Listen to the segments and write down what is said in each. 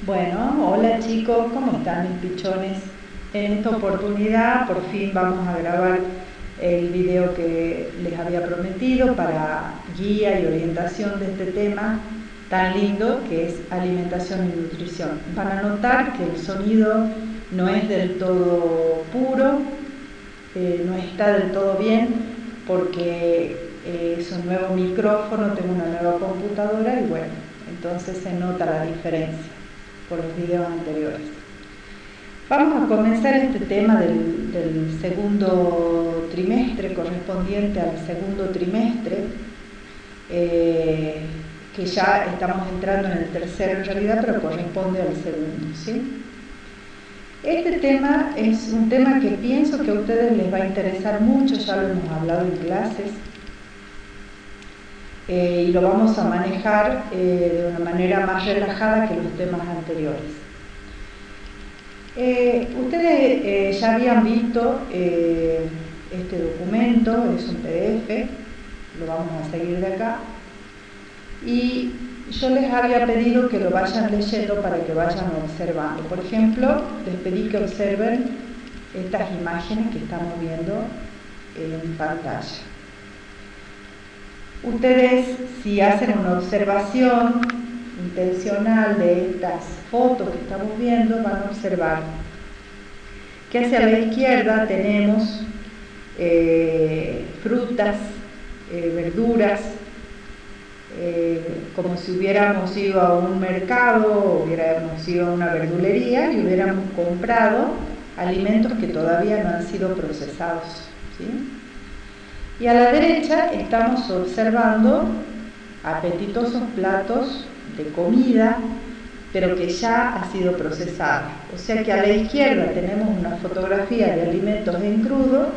Bueno, hola chicos, ¿cómo están mis pichones? En esta oportunidad por fin vamos a grabar el video que les había prometido para guía y orientación de este tema tan lindo que es alimentación y nutrición. Van a notar que el sonido no es del todo puro, no está del todo bien porque es un nuevo micrófono, tengo una nueva computadora y bueno, entonces se nota la diferencia por los videos anteriores. Vamos a comenzar este tema del segundo trimestre, correspondiente al segundo trimestre, que ya estamos entrando en el tercero en realidad, pero corresponde al segundo, ¿sí? Este tema es un tema que pienso que a ustedes les va a interesar mucho, ya lo hemos hablado en clases, y lo vamos a manejar de una manera más relajada que los temas anteriores. Ustedes ya habían visto este documento, es un PDF, lo vamos a seguir de acá, y yo les había pedido que lo vayan leyendo para que vayan observando. Por ejemplo, les pedí que observen estas imágenes que estamos viendo en pantalla. Ustedes, si hacen una observación intencional de estas fotos que estamos viendo, van a observar que hacia la izquierda tenemos frutas, verduras, como si hubiéramos ido a un mercado, hubiéramos ido a una verdulería y hubiéramos comprado alimentos que todavía no han sido procesados, ¿sí? Y a la derecha estamos observando apetitosos platos de comida, pero que ya ha sido procesada. O sea que a la izquierda tenemos una fotografía de alimentos en crudo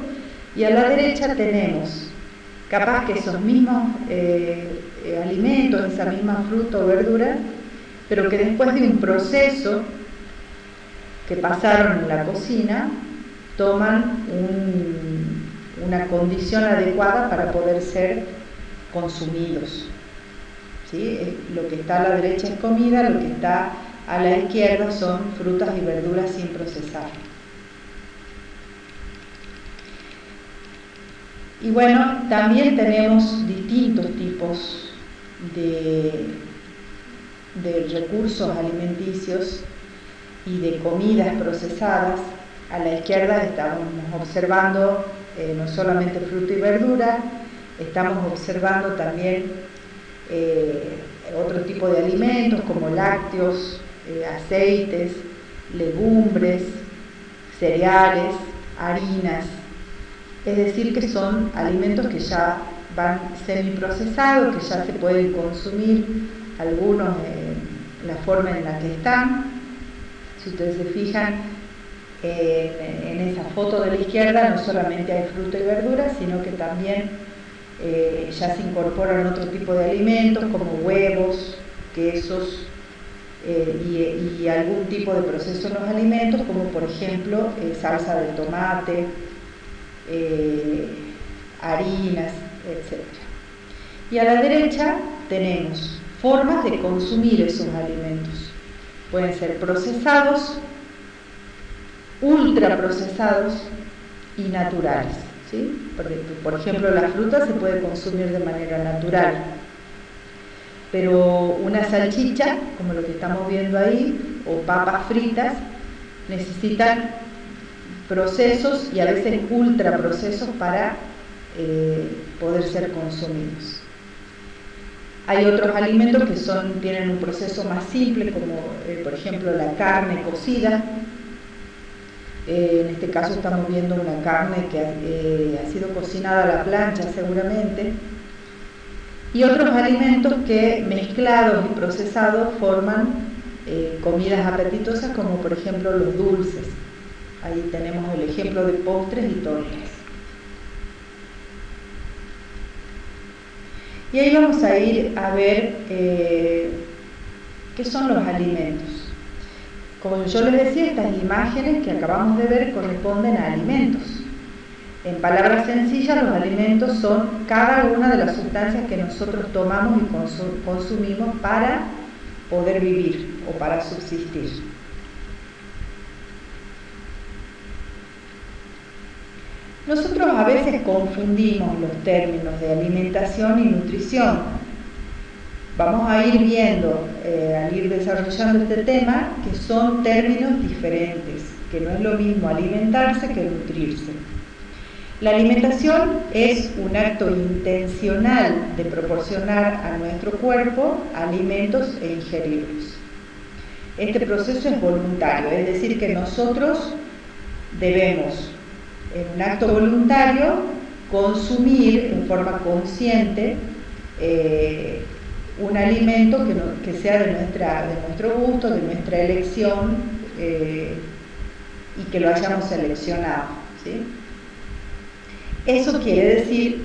y a la derecha tenemos capaz que esos mismos alimentos, esa misma fruta o verdura, pero que después de un proceso que pasaron en la cocina, toman una condición adecuada para poder ser consumidos. ¿Sí? Lo que está a la derecha es comida, lo que está a la izquierda son frutas y verduras sin procesar. Y bueno, también tenemos distintos tipos de recursos alimenticios y de comidas procesadas. A la izquierda estamos observando no solamente fruta y verdura, estamos observando también otro tipo de alimentos como lácteos, aceites, legumbres, cereales, harinas, es decir que son alimentos que ya van semiprocesados, que ya se pueden consumir, algunos la forma en la que están. Si ustedes se fijan en esa foto de la izquierda, no solamente hay fruta y verdura, sino que también ya se incorporan otro tipo de alimentos como huevos, quesos y algún tipo de proceso en los alimentos, como por ejemplo salsa de tomate, harinas, etc. Y a la derecha tenemos formas de consumir esos alimentos. Pueden ser procesados, ultraprocesados y naturales, ¿sí? Por ejemplo, la fruta se puede consumir de manera natural, pero una salchicha, como lo que estamos viendo ahí, o papas fritas, necesitan procesos y a veces ultraprocesos para poder ser consumidos. Hay otros alimentos que tienen un proceso más simple, como por ejemplo la carne cocida. En este caso estamos viendo una carne que ha sido cocinada a la plancha seguramente. Y otros alimentos que mezclados y procesados forman comidas apetitosas, como por ejemplo los dulces. Ahí tenemos el ejemplo de postres y tortas. Y ahí vamos a ir a ver qué son los alimentos. Como yo les decía, estas imágenes que acabamos de ver corresponden a alimentos. En palabras sencillas, los alimentos son cada una de las sustancias que nosotros tomamos y consumimos para poder vivir. o para subsistir. Nosotros a veces confundimos los términos de alimentación y nutrición. Vamos a ir viendo, al ir desarrollando este tema, que son términos diferentes, que no es lo mismo alimentarse que nutrirse. La alimentación es un acto intencional de proporcionar a nuestro cuerpo alimentos e ingerirlos. Este proceso es voluntario, es decir, que nosotros debemos, en un acto voluntario, consumir en forma consciente un alimento que sea de nuestro gusto, de nuestra elección, y que lo hayamos seleccionado, ¿sí? Eso quiere decir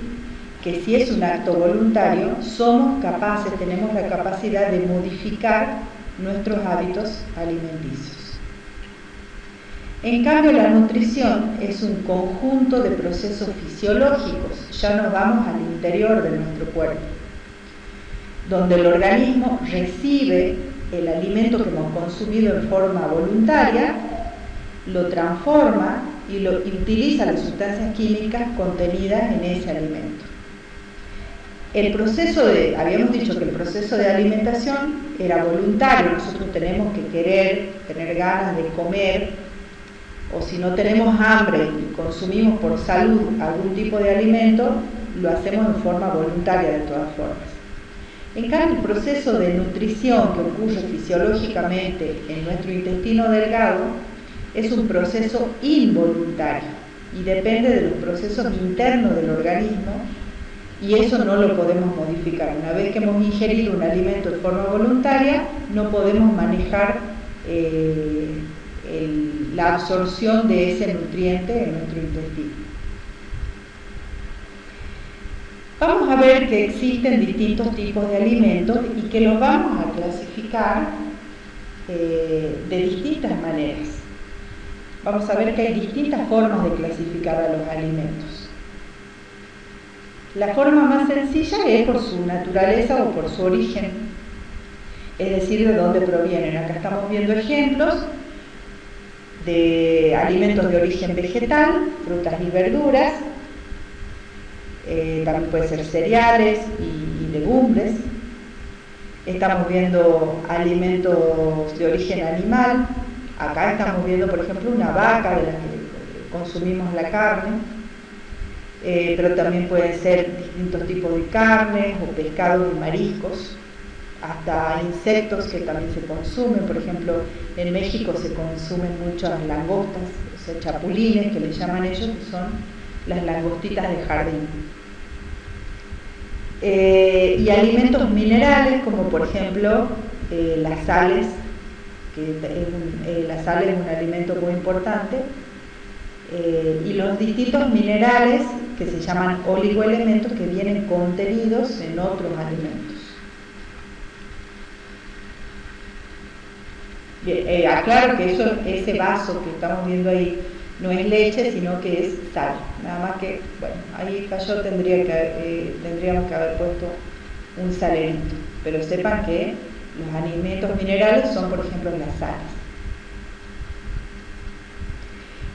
que si es un acto voluntario, somos capaces, tenemos la capacidad de modificar nuestros hábitos alimenticios. En cambio, la nutrición es un conjunto de procesos fisiológicos, ya nos vamos al interior de nuestro cuerpo, donde el organismo recibe el alimento que hemos consumido en forma voluntaria, lo transforma y utiliza las sustancias químicas contenidas en ese alimento. Habíamos dicho que el proceso de alimentación era voluntario, nosotros tenemos que querer, tener ganas de comer, o si no tenemos hambre y consumimos por salud algún tipo de alimento, lo hacemos en forma voluntaria de todas formas. En cambio, el proceso de nutrición que ocurre fisiológicamente en nuestro intestino delgado es un proceso involuntario y depende de los procesos internos del organismo, y eso no lo podemos modificar. Una vez que hemos ingerido un alimento de forma voluntaria, no podemos manejar la absorción de ese nutriente en nuestro intestino. Vamos a ver que existen distintos tipos de alimentos y que los vamos a clasificar de distintas maneras. Vamos a ver que hay distintas formas de clasificar a los alimentos. La forma más sencilla es por su naturaleza o por su origen, es decir, de dónde provienen. Acá estamos viendo ejemplos de alimentos de origen vegetal, frutas y verduras, también puede ser cereales y legumbres. Estamos viendo alimentos de origen animal. Acá estamos viendo, por ejemplo, una vaca de la que consumimos la carne, pero también pueden ser distintos tipos de carnes o pescados y mariscos, hasta insectos que también se consumen. Por ejemplo, en México se consumen muchas langostas, o sea, chapulines que le llaman ellos, que son las langostitas de jardín. Y alimentos minerales como por ejemplo las sales, que la sal es un alimento muy importante, y los distintos minerales que se llaman oligoelementos, que vienen contenidos en otros alimentos. Bien, aclaro que ese vaso que estamos viendo ahí no es leche, sino que es sal. Nada más que, bueno, ahí cayó, tendríamos que haber puesto un salerito. Pero sepan que los alimentos minerales son, por ejemplo, las sales.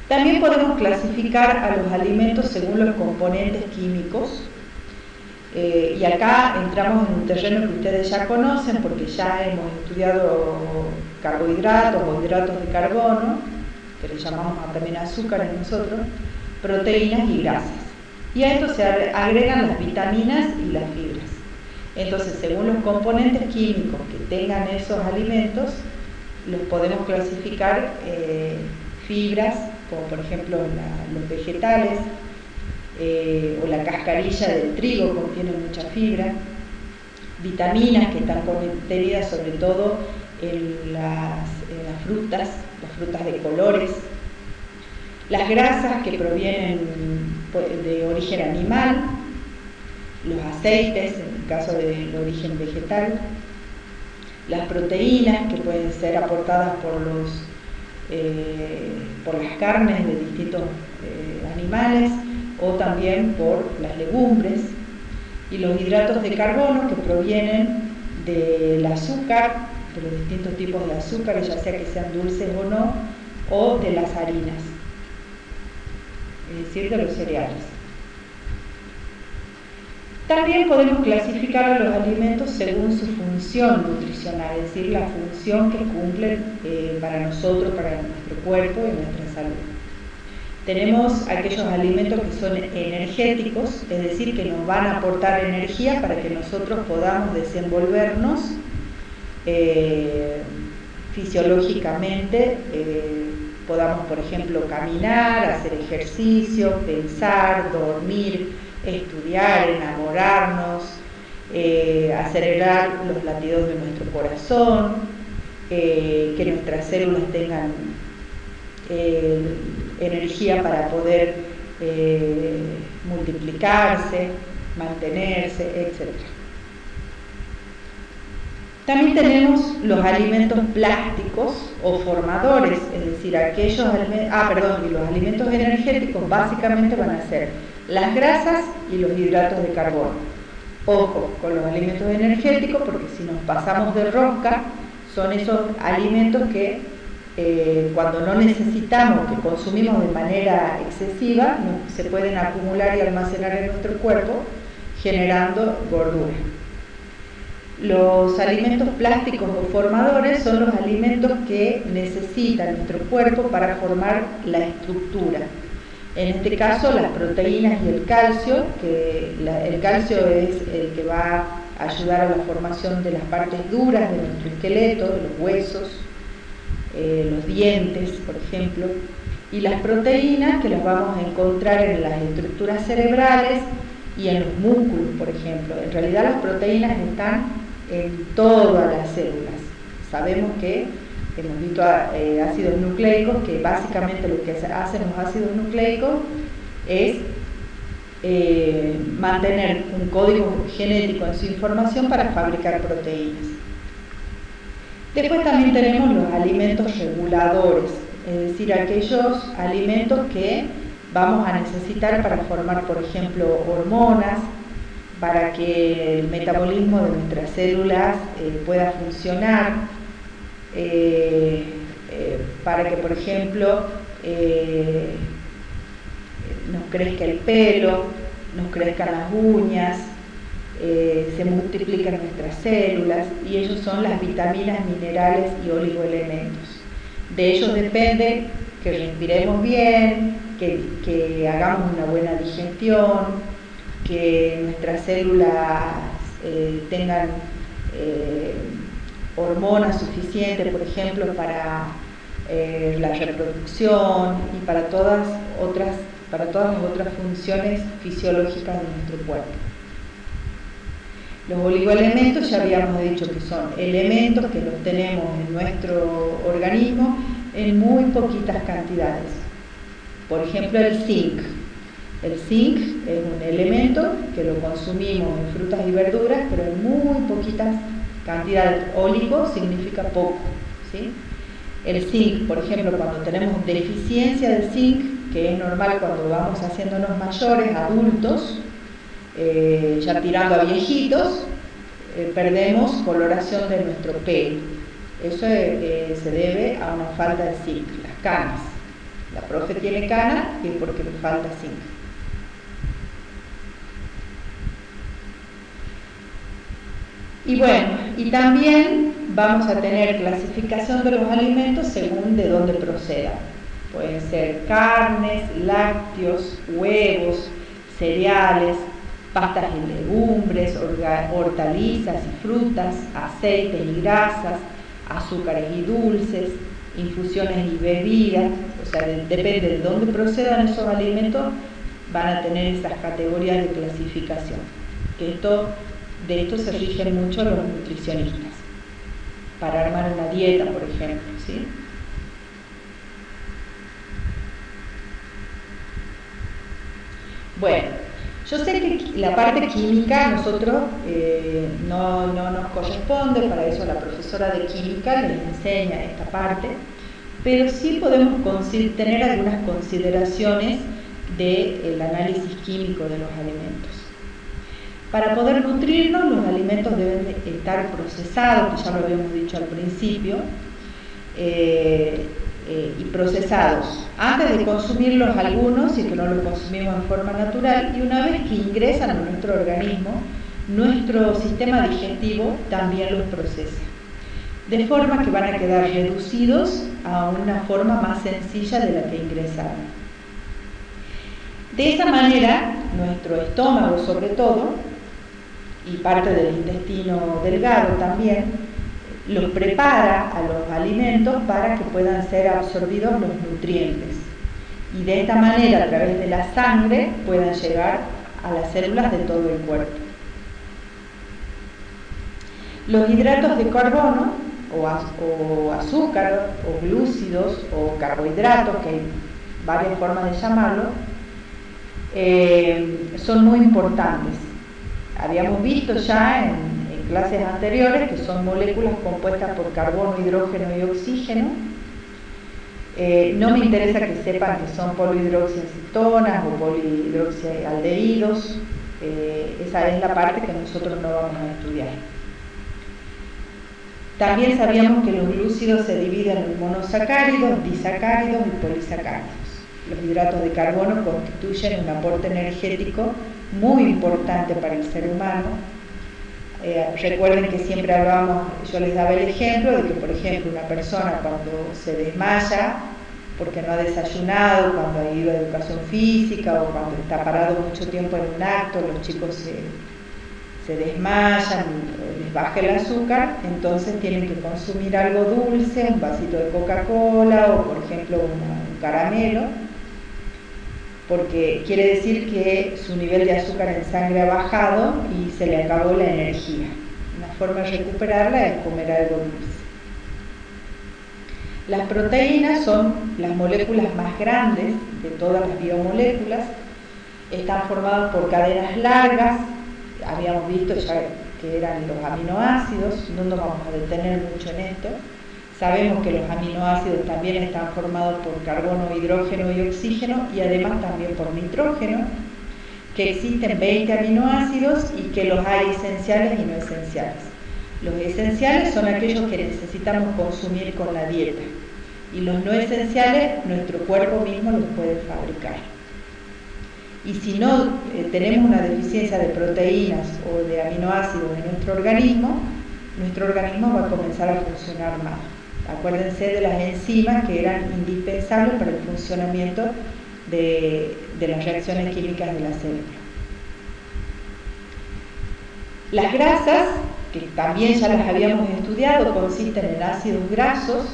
También podemos clasificar a los alimentos según los componentes químicos. Y acá entramos en un terreno que ustedes ya conocen, porque ya hemos estudiado carbohidratos o hidratos de carbono, que le llamamos también azúcares nosotros, proteínas y grasas. Y a esto se agregan las vitaminas y las fibras. Entonces, según los componentes químicos que tengan esos alimentos, los podemos clasificar fibras, como por ejemplo los vegetales, o la cascarilla del trigo contiene mucha fibra, vitaminas que están contenidas sobre todo en las frutas de colores, las grasas que provienen de origen animal, los aceites en el caso del origen vegetal, las proteínas que pueden ser aportadas por las carnes de distintos animales, o también por las legumbres, y los hidratos de carbono que provienen del azúcar, de los distintos tipos de azúcares, ya sea que sean dulces o no, o de las harinas, es decir, de los cereales. También podemos clasificar a los alimentos según su función nutricional, es decir, la función que cumplen para nosotros, para nuestro cuerpo y nuestra salud. Tenemos aquellos alimentos que son energéticos, es decir, que nos van a aportar energía para que nosotros podamos desenvolvernos fisiológicamente, podamos, por ejemplo, caminar, hacer ejercicio, pensar, dormir, estudiar, enamorarnos, acelerar los latidos de nuestro corazón, que nuestras células tengan energía para poder multiplicarse, mantenerse, etc. También tenemos los alimentos plásticos o formadores, es decir, aquellos y los alimentos energéticos básicamente van a ser las grasas y los hidratos de carbono. Ojo con los alimentos energéticos, porque si nos pasamos de rosca, son esos alimentos que cuando no necesitamos, que consumimos de manera excesiva, se pueden acumular y almacenar en nuestro cuerpo, generando gordura. Los alimentos plásticos o formadores son los alimentos que necesita nuestro cuerpo para formar la estructura. En este caso, las proteínas y el calcio, que el calcio es el que va a ayudar a la formación de las partes duras de nuestro esqueleto, de los huesos, los dientes, por ejemplo, y las proteínas que las vamos a encontrar en las estructuras cerebrales y en los músculos, por ejemplo. En realidad las proteínas están en todas las células. Sabemos que hemos visto ácidos nucleicos, que básicamente lo que hacen los ácidos nucleicos es mantener un código genético en su información para fabricar proteínas. Después también tenemos los alimentos reguladores, es decir, aquellos alimentos que vamos a necesitar para formar, por ejemplo, hormonas, para que el metabolismo de nuestras células pueda funcionar, para que, por ejemplo, nos crezca el pelo, nos crezcan las uñas, se multiplican nuestras células, y ellos son las vitaminas, minerales y oligoelementos. De ellos depende que respiremos bien, que hagamos una buena digestión, que nuestras células tengan hormonas suficientes, por ejemplo, para la reproducción y para todas las otras funciones fisiológicas de nuestro cuerpo. Los oligoelementos ya habíamos dicho que son elementos que los tenemos en nuestro organismo en muy poquitas cantidades. Por ejemplo, el zinc. El zinc es un elemento que lo consumimos en frutas y verduras, pero en muy poquitas cantidades. Oligo significa poco, ¿sí? El zinc, por ejemplo, cuando tenemos deficiencia de zinc, que es normal cuando vamos haciéndonos mayores, adultos, ya tirando a viejitos, perdemos coloración de nuestro pelo. Eso se debe a una falta de zinc, las canas. La profe tiene canas y es porque le falta zinc. Y bueno, y también vamos a tener clasificación de los alimentos según de dónde procedan. Pueden ser carnes, lácteos, huevos, cereales, pastas y legumbres, hortalizas y frutas, aceites y grasas, azúcares y dulces, infusiones y bebidas. O sea, depende de dónde procedan esos alimentos, van a tener esas categorías de clasificación. De esto se rigen mucho los nutricionistas para armar una dieta, por ejemplo, ¿sí? Bueno, yo sé que la parte química a nosotros no nos corresponde, para eso la profesora de química les enseña esta parte, pero sí podemos tener algunas consideraciones del análisis químico de los alimentos. Para poder nutrirnos, los alimentos deben estar procesados, que ya lo habíamos dicho al principio, y procesados antes de consumirlos algunos, y que no los consumimos en forma natural, y una vez que ingresan a nuestro organismo, nuestro sistema digestivo también los procesa, de forma que van a quedar reducidos a una forma más sencilla de la que ingresaron. De esa manera, nuestro estómago sobre todo, y parte del intestino delgado también, los prepara a los alimentos para que puedan ser absorbidos los nutrientes. Y de esta manera, a través de la sangre, puedan llegar a las células de todo el cuerpo. Los hidratos de carbono, o azúcar, o glúcidos, o carbohidratos, que hay varias formas de llamarlo, son muy importantes. Habíamos visto ya en clases anteriores que son moléculas compuestas por carbono, hidrógeno y oxígeno. No me interesa que sepan que son polihidroxiacetonas o polihidroxialdehídos. Esa es la parte que nosotros no vamos a estudiar. También sabíamos que los glúcidos se dividen en monosacáridos, disacáridos y polisacáridos. Los hidratos de carbono constituyen un aporte energético muy importante para el ser humano. Recuerden que siempre hablábamos, yo les daba el ejemplo de que, por ejemplo, una persona cuando se desmaya porque no ha desayunado, cuando ha ido a educación física o cuando está parado mucho tiempo en un acto, los chicos se desmayan, les baja el azúcar, entonces tienen que consumir algo dulce, un vasito de Coca-Cola o, por ejemplo, un caramelo, porque quiere decir que su nivel de azúcar en sangre ha bajado y se le acabó la energía. Una forma de recuperarla es comer algo dulce. Las proteínas son las moléculas más grandes de todas las biomoléculas. Están formadas por cadenas largas. Habíamos visto ya que eran los aminoácidos, no nos vamos a detener mucho en esto. Sabemos que los aminoácidos también están formados por carbono, hidrógeno y oxígeno, y además también por nitrógeno, que existen 20 aminoácidos y que los hay esenciales y no esenciales. Los esenciales son aquellos que necesitamos consumir con la dieta, y los no esenciales nuestro cuerpo mismo los puede fabricar. Y si no tenemos una deficiencia de proteínas o de aminoácidos en nuestro organismo va a comenzar a funcionar mal. Acuérdense de las enzimas que eran indispensables para el funcionamiento de las reacciones químicas de la célula. Las grasas, que también ya las habíamos estudiado, consisten en ácidos grasos.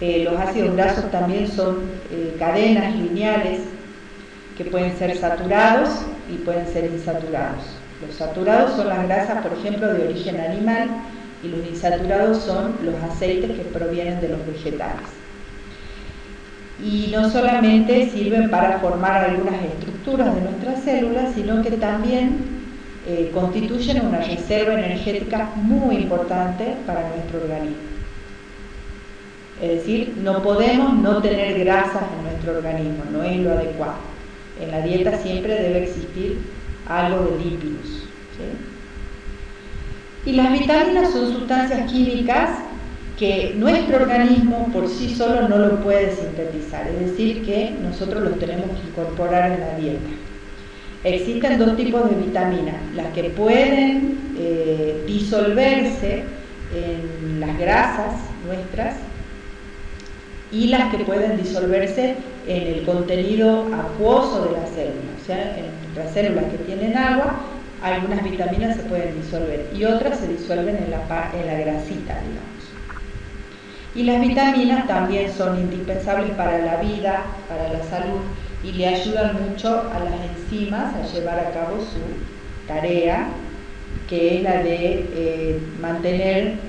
Los ácidos grasos también son cadenas lineales que pueden ser saturados y pueden ser insaturados. Los saturados son las grasas, por ejemplo, de origen animal, y los insaturados son los aceites que provienen de los vegetales. Y no solamente sirven para formar algunas estructuras de nuestras células, sino que también constituyen una reserva energética muy importante para nuestro organismo. Es decir, no podemos no tener grasas en nuestro organismo, no es lo adecuado. En la dieta siempre debe existir algo de lípidos, ¿sí? Y las vitaminas son sustancias químicas que nuestro organismo por sí solo no lo puede sintetizar, es decir, que nosotros los tenemos que incorporar en la dieta. Existen dos tipos de vitaminas, las que pueden disolverse en las grasas nuestras y las que pueden disolverse en el contenido acuoso de la célula, o sea, en nuestras células que tienen agua, algunas vitaminas se pueden disolver y otras se disuelven en la grasita, digamos. Y las vitaminas también son indispensables para la vida, para la salud, y le ayudan mucho a las enzimas a llevar a cabo su tarea, que es la de mantener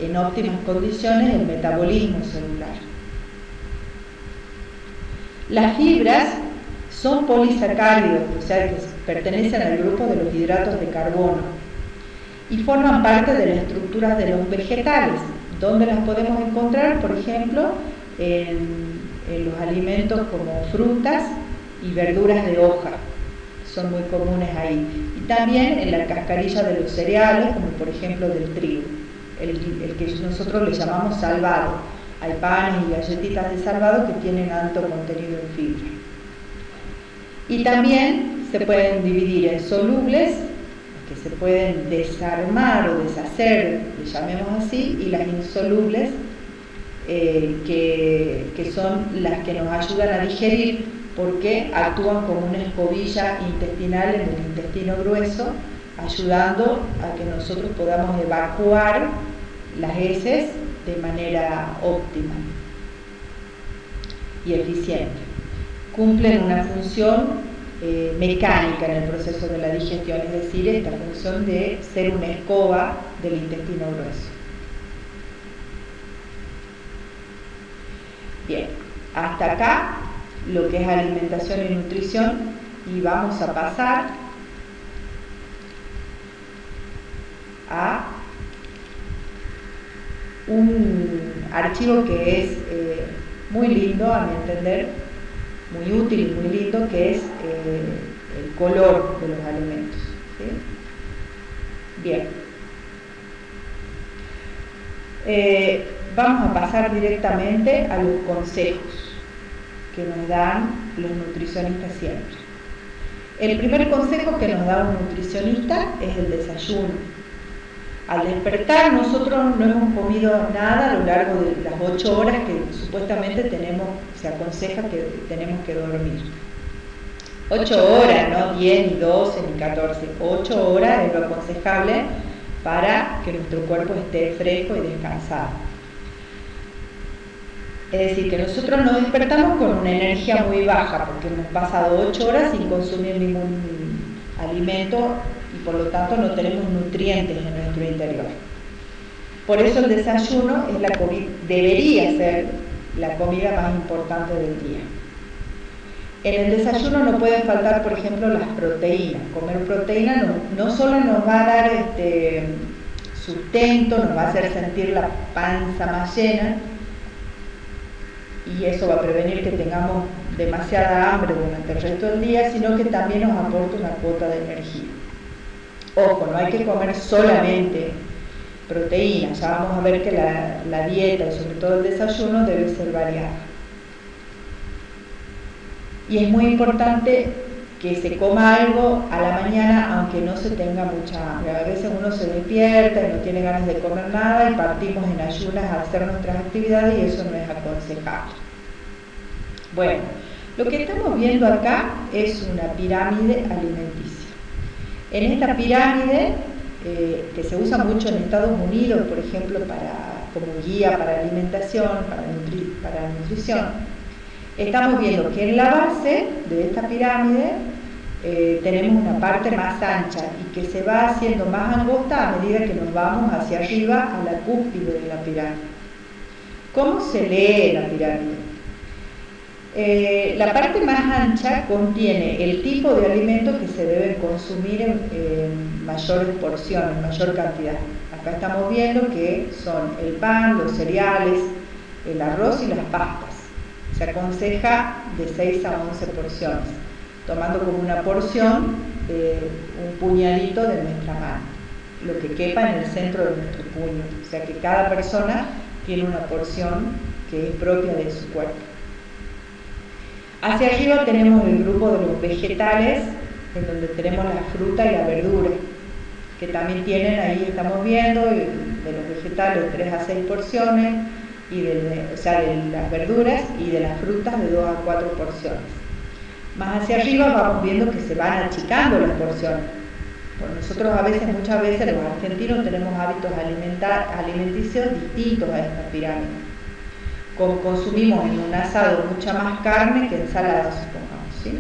en óptimas condiciones el metabolismo celular. Las fibras son polisacáridos, o sea que pertenecen al grupo de los hidratos de carbono y forman parte de las estructuras de los vegetales. ¿Dónde las podemos encontrar? Por ejemplo, en los alimentos como frutas y verduras de hoja, son muy comunes ahí. Y también en la cascarilla de los cereales, como por ejemplo del trigo, el que nosotros le llamamos salvado. Hay panes y galletitas de salvado que tienen alto contenido en fibra. Y también se pueden dividir en solubles, que se pueden desarmar o deshacer, le llamemos así, y las insolubles, que son las que nos ayudan a digerir, porque actúan como una escobilla intestinal en el intestino grueso, ayudando a que nosotros podamos evacuar las heces de manera óptima y eficiente. Cumplen una función mecánica en el proceso de la digestión, es decir, esta función de ser una escoba del intestino grueso. Bien, hasta acá lo que es alimentación y nutrición, y vamos a pasar a un archivo que es muy lindo, a mi entender, muy útil y muy lindo, que es el color de los alimentos, ¿sí? Bien, vamos a pasar directamente a los consejos que nos dan los nutricionistas siempre. El primer consejo que nos da un nutricionista es el desayuno. Al despertar nosotros no hemos comido nada a lo largo de las 8 horas que supuestamente se aconseja que tenemos que dormir. 8 horas, no 10, ni 12, ni 14, 8 horas es lo aconsejable para que nuestro cuerpo esté fresco y descansado. Es decir, que nosotros nos despertamos con una energía muy baja porque hemos pasado 8 horas sin consumir ningún alimento y por lo tanto no tenemos nutrientes en nuestro interior. Por eso el desayuno debería ser la comida más importante del día. En el desayuno no pueden faltar, por ejemplo, las proteínas. Comer proteína no solo nos va a dar sustento, nos va a hacer sentir la panza más llena, y eso va a prevenir que tengamos demasiada hambre durante el resto del día, sino que también nos aporta una cuota de energía. Ojo, no hay que comer solamente proteínas, ya vamos a ver que la dieta y sobre todo el desayuno debe ser variada. Y es muy importante que se coma algo a la mañana aunque no se tenga mucha hambre. A veces uno se despierta y no tiene ganas de comer nada y partimos en ayunas a hacer nuestras actividades y eso no es aconsejable. Bueno, lo que estamos viendo acá es una pirámide alimenticia. En esta pirámide, que se usa mucho en Estados Unidos, por ejemplo, como guía para alimentación, para nutrición, estamos viendo que en la base de esta pirámide tenemos una parte más ancha y que se va haciendo más angosta a medida que nos vamos hacia arriba a la cúspide de la pirámide. ¿Cómo se lee la pirámide? La parte más ancha contiene el tipo de alimentos que se deben consumir en mayores porciones, en mayor cantidad. Acá estamos viendo que son el pan, los cereales, el arroz y las pastas. Se aconseja de 6 a 11 porciones, tomando como una porción un puñadito de nuestra mano, lo que quepa en el centro de nuestro puño. O sea que cada persona tiene una porción que es propia de su cuerpo. Hacia arriba tenemos el grupo de los vegetales, en donde tenemos la fruta y la verdura, que también tienen, ahí estamos viendo, de los vegetales 3 a 6 porciones, de las verduras y de las frutas de 2 a 4 porciones. Más hacia arriba vamos viendo que se van achicando las porciones. Bueno, nosotros muchas veces los argentinos tenemos hábitos alimenticios distintos a esta pirámide. Consumimos en un asado mucha más carne que ensalada, supongamos, ¿sí?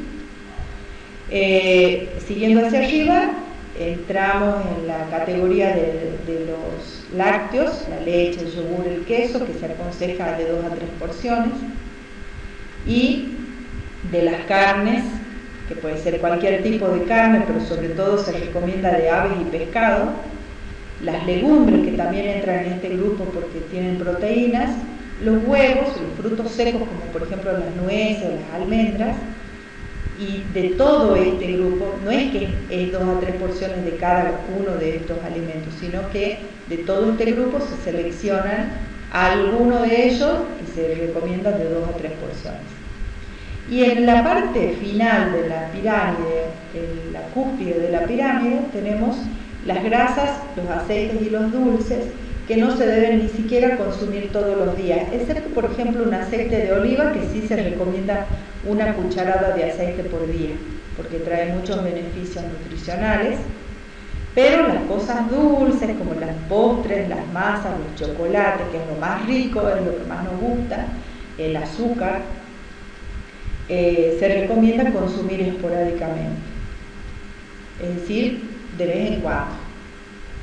Siguiendo hacia arriba, entramos en la categoría de los lácteos, la leche, el yogur, el queso, que se aconseja de 2 a 3 porciones, y de las carnes, que puede ser cualquier tipo de carne, pero sobre todo se recomienda de aves y pescado, las legumbres, que también entran en este grupo porque tienen proteínas, los huevos, los frutos secos, como por ejemplo las nueces o las almendras, Y de todo este grupo, no es que es 2 a 3 porciones de cada uno de estos alimentos, sino que de todo este grupo se seleccionan algunos de ellos y se recomiendan de 2 a 3 porciones. Y en la parte final de la pirámide, en la cúspide de la pirámide, tenemos las grasas, los aceites y los dulces, que no se deben ni siquiera consumir todos los días, excepto por ejemplo un aceite de oliva, que sí se recomienda una cucharada de aceite por día, porque trae muchos beneficios nutricionales. Pero las cosas dulces, como las postres, las masas, los chocolates, que es lo más rico, es lo que más nos gusta, el azúcar, se recomienda consumir esporádicamente, es decir, de vez en cuando,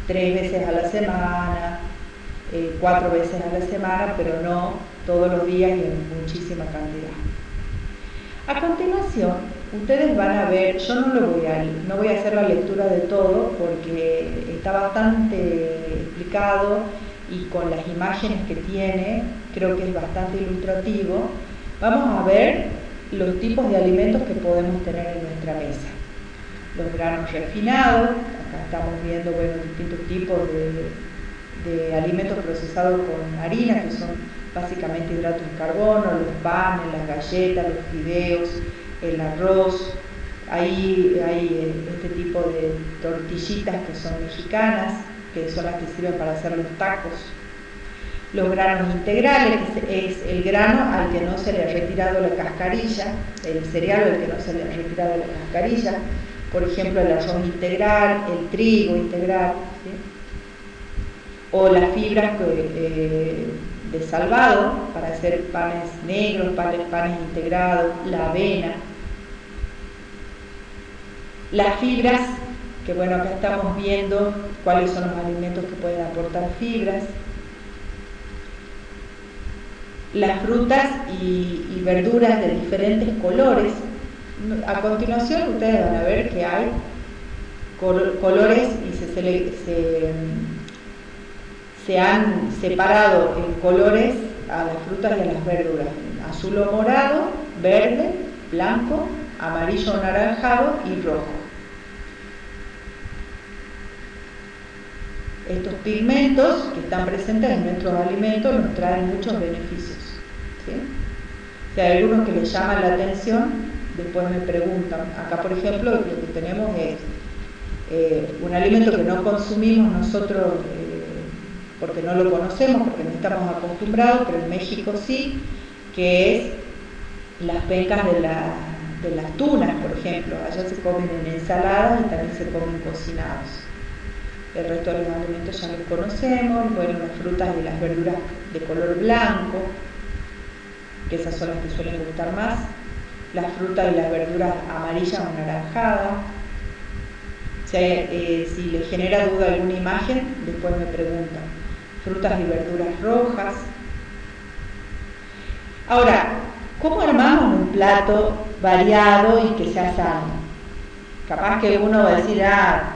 3 veces a la semana, 4 veces a la semana, pero no todos los días y en muchísima cantidad. A continuación, ustedes van a ver, yo no voy a hacer la lectura de todo porque está bastante explicado y con las imágenes que tiene, creo que es bastante ilustrativo. Vamos a ver los tipos de alimentos que podemos tener en nuestra mesa. Los granos refinados, acá estamos viendo distintos tipos de alimentos procesados con harina, que son básicamente hidratos de carbono, los panes, las galletas, los fideos, el arroz. Ahí hay este tipo de tortillitas que son mexicanas, que son las que sirven para hacer los tacos. Los granos integrales, que es el grano al que no se le ha retirado la cascarilla, el cereal al que no se le ha retirado la cascarilla, por ejemplo el arroz integral, el trigo integral, ¿sí? O las fibras de salvado para hacer panes negros, panes integrados, la avena. Las fibras, que acá estamos viendo cuáles son los alimentos que pueden aportar fibras. Las frutas y verduras de diferentes colores. A continuación ustedes van a ver que hay colores y se han separado en colores a las frutas y a las verduras: azul o morado, verde, blanco, amarillo o anaranjado y rojo. Estos pigmentos que están presentes en nuestros alimentos nos traen muchos beneficios, ¿sí? Si hay algunos que les llaman la atención, después me preguntan. Acá, por ejemplo, lo que tenemos es un alimento que no consumimos nosotros porque no lo conocemos, porque no estamos acostumbrados, pero en México sí, que es las pencas de las tunas, por ejemplo. Allá se comen en ensaladas y también se comen cocinados. El resto de los alimentos ya los conocemos. Las frutas y las verduras de color blanco, que esas son las que suelen gustar más. Las frutas y las verduras amarillas o anaranjadas. Si les genera duda alguna imagen, después me preguntan. Frutas y verduras rojas. Ahora, ¿cómo armamos un plato variado y que sea sano? Capaz que uno va a decir,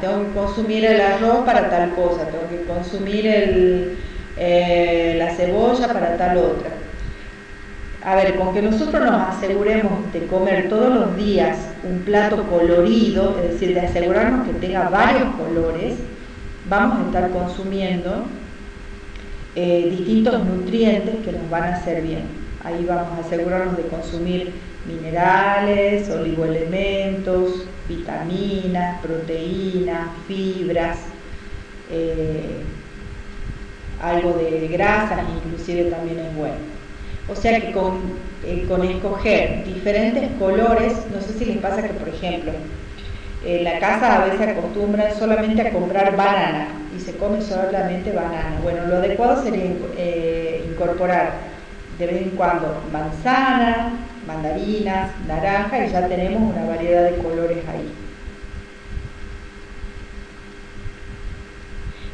tengo que consumir el arroz para tal cosa, tengo que consumir la cebolla para tal otra. A ver, con que nosotros nos aseguremos de comer todos los días un plato colorido, es decir, de asegurarnos que tenga varios colores, vamos a estar consumiendo distintos nutrientes que nos van a hacer bien. Ahí vamos a asegurarnos de consumir minerales, oligoelementos, vitaminas, proteínas, fibras, algo de grasas inclusive también es bueno. O sea que con escoger diferentes colores, no sé si les pasa que, por ejemplo, en la casa a veces acostumbran solamente a comprar banana y se come solamente banana. Bueno, lo adecuado sería incorporar de vez en cuando manzana, mandarinas, naranja, y ya tenemos una variedad de colores ahí.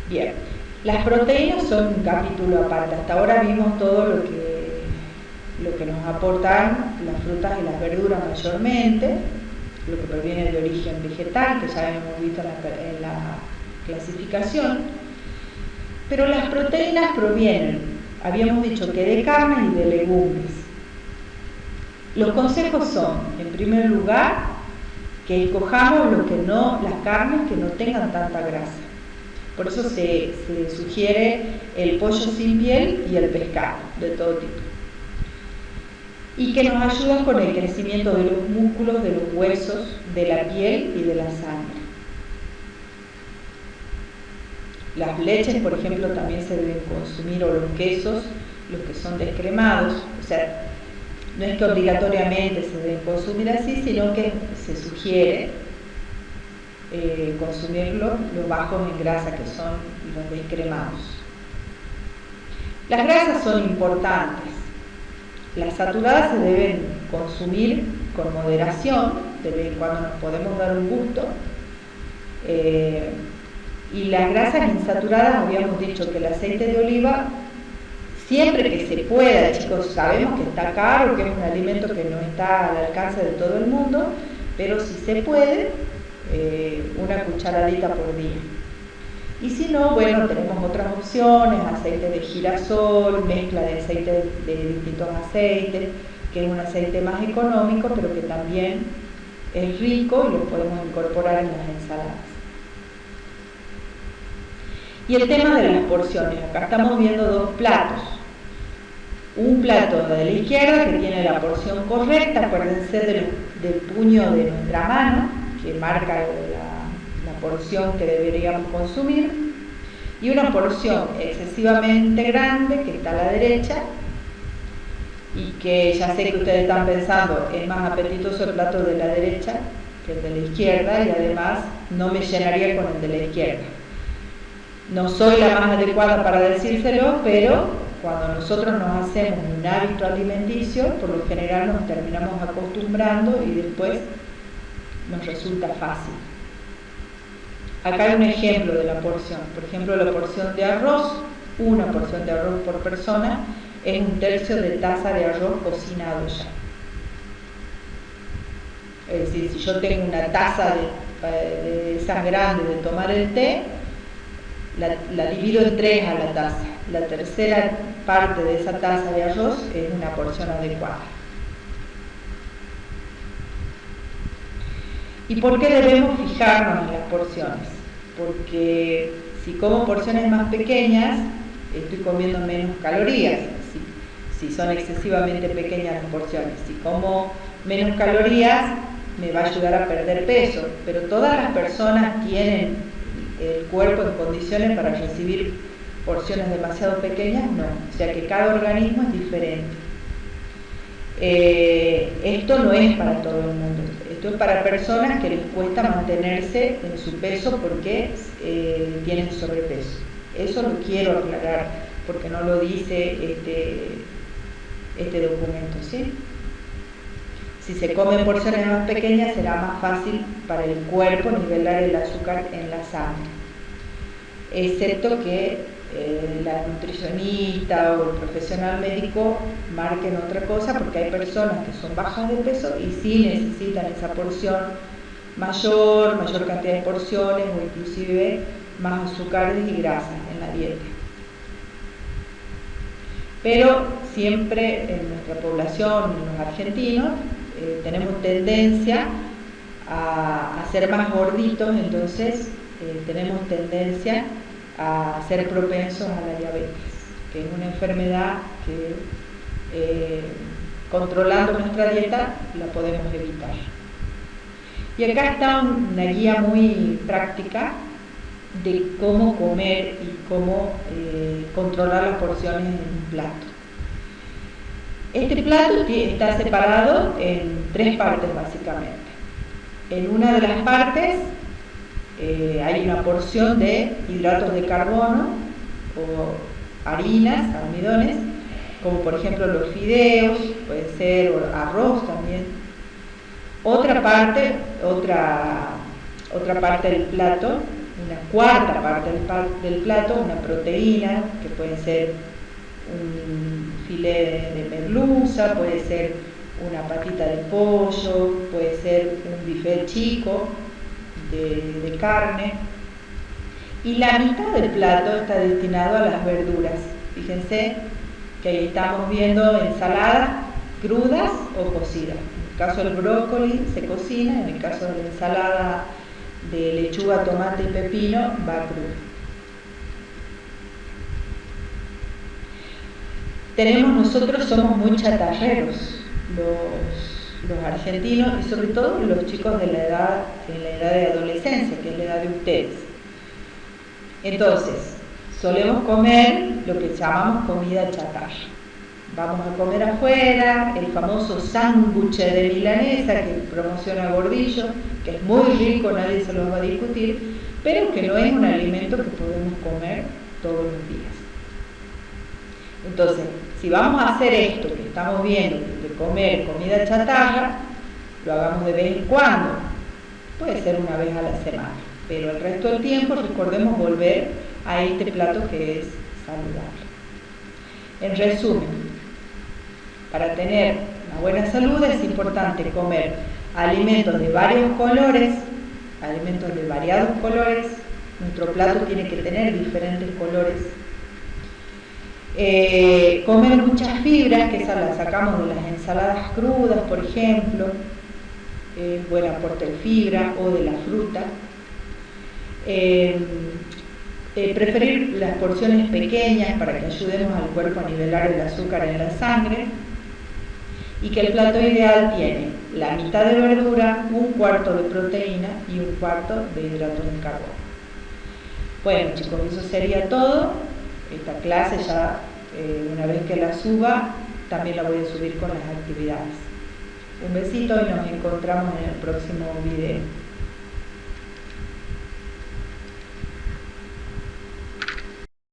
Bien, las proteínas son un capítulo aparte. Hasta ahora vimos todo lo que nos aportan las frutas y las verduras mayormente, lo que proviene de origen vegetal, que ya hemos visto en la clasificación. Pero las proteínas provienen, habíamos dicho que de carnes y de legumbres. Los consejos son, en primer lugar, que escojamos las carnes que no tengan tanta grasa. Por eso se sugiere el pollo sin piel y el pescado de todo tipo. Y que nos ayudan con el crecimiento de los músculos, de los huesos, de la piel y de la sangre. Las leches, por ejemplo, también se deben consumir, o los quesos, los que son descremados. O sea, no es que obligatoriamente se deben consumir así, sino que se sugiere consumirlos los bajos en grasa, que son los descremados. Las grasas son importantes. Las saturadas se deben consumir con moderación, de vez en cuando nos podemos dar un gusto. Y las grasas insaturadas, habíamos dicho que el aceite de oliva, siempre que se pueda, chicos, sabemos que está caro, que es un alimento que no está al alcance de todo el mundo, pero si se puede, una cucharadita por día. Y si no, bueno, tenemos otras opciones: aceite de girasol, mezcla de aceites, de distintos aceites, que es un aceite más económico, pero que también es rico y lo podemos incorporar en las ensaladas. Y el tema de las porciones, acá estamos viendo dos platos. Un plato de la izquierda que tiene la porción correcta, acuérdense del puño de nuestra mano, que marca la porción que deberíamos consumir, y una porción excesivamente grande que está a la derecha, y que ya sé que ustedes están pensando, es más apetitoso el plato de la derecha que el de la izquierda, y además no me llenaría con el de la izquierda. No soy la más adecuada para decírselo, pero cuando nosotros nos hacemos un hábito alimenticio, por lo general nos terminamos acostumbrando y después nos resulta fácil. Acá hay un ejemplo de la porción. Por ejemplo, la porción de arroz, una porción de arroz por persona, es 1/3 de taza de arroz cocinado ya. Es decir, si yo tengo una taza de esas grandes de tomar el té, la divido en 3 a la taza. La tercera parte de esa taza de arroz es una porción adecuada. ¿Y por qué debemos fijarnos en las porciones? Porque si como porciones más pequeñas, estoy comiendo menos calorías. Si son excesivamente pequeñas las porciones. Si como menos calorías, me va a ayudar a perder peso. Pero todas las personas tienen el cuerpo en condiciones para recibir porciones demasiado pequeñas, no. O sea que cada organismo es diferente. Esto no es para todo el mundo. Esto es para personas que les cuesta mantenerse en su peso porque tienen sobrepeso. Eso lo quiero aclarar porque no lo dice este documento, ¿sí? Si se comen porciones más pequeñas, será más fácil para el cuerpo nivelar el azúcar en la sangre, excepto que la nutricionista o el profesional médico marquen otra cosa, porque hay personas que son bajas de peso y sí necesitan esa porción mayor cantidad de porciones, o inclusive más azúcares y grasas en la dieta. Pero siempre en nuestra población, los argentinos, tenemos tendencia a ser más gorditos, entonces tenemos tendencia a ser propensos a la diabetes, que es una enfermedad que controlando nuestra dieta la podemos evitar. Y acá está una guía muy práctica de cómo comer y cómo controlar las porciones en un plato. Este plato está separado en 3 partes básicamente. En una de las partes hay una porción de hidratos de carbono o harinas, almidones, como por ejemplo los fideos, puede ser, o arroz también. Otra parte del plato, una cuarta parte del plato, una proteína, que puede ser un filé de merluza, puede ser una patita de pollo, puede ser un bife chico de carne. Y la mitad del plato está destinado a las verduras. Fíjense que ahí estamos viendo ensalada crudas o cocidas. En el caso del brócoli se cocina, en el caso de la ensalada de lechuga, tomate y pepino va cruda. Nosotros somos muy chatarreros, los argentinos, y sobre todo los chicos en la edad de adolescencia, que es la edad de ustedes. Entonces, solemos comer lo que llamamos comida chatarra. Vamos a comer afuera, el famoso sándwich de milanesa que promociona Gordillo, que es muy rico, nadie se los va a discutir, pero que no es un alimento que podemos comer todos los días. Entonces, si vamos a hacer esto que estamos viendo, de comer comida chatarra, lo hagamos de vez en cuando, puede ser una vez a la semana, pero el resto del tiempo recordemos volver a este plato que es saludable. En resumen, para tener una buena salud es importante comer alimentos de varios colores, alimentos de variados colores. Nuestro plato tiene que tener diferentes colores. Comer muchas fibras, que esas las sacamos de las ensaladas crudas, por ejemplo, buen aporte de fibra, o de la fruta. Preferir las porciones pequeñas para que ayudemos al cuerpo a nivelar el azúcar en la sangre, y que el plato ideal tiene la mitad de verdura, un cuarto de proteína y un cuarto de hidratos de carbono. Bueno, chicos, eso sería todo. Esta clase ya, una vez que la suba, también la voy a subir con las actividades. Un besito y nos encontramos en el próximo video.